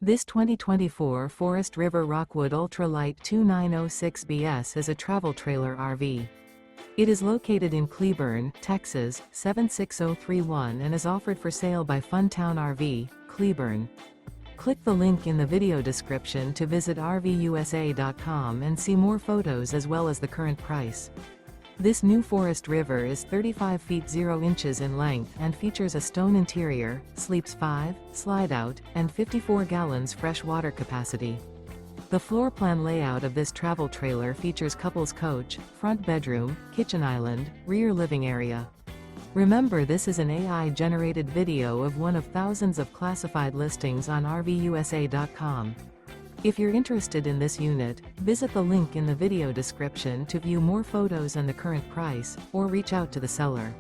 This 2024 Forest River Rockwood Ultralight 2906BS is a travel trailer RV. It is located in Cleburne, Texas, 76031 and is offered for sale by Funtown RV, Cleburne. Click the link in the video description to visit RVUSA.com and see more photos as well as the current price. This new Forest River is 35 feet 0 inches in length and features a stone interior, sleeps 5, slide-out, and 54 gallons fresh water capacity. The floor plan layout of this travel trailer features couples coach, front bedroom, kitchen island, rear living area. Remember, this is an AI-generated video of one of thousands of classified listings on RVUSA.com. If you're interested in this unit, visit the link in the video description to view more photos and the current price, or reach out to the seller.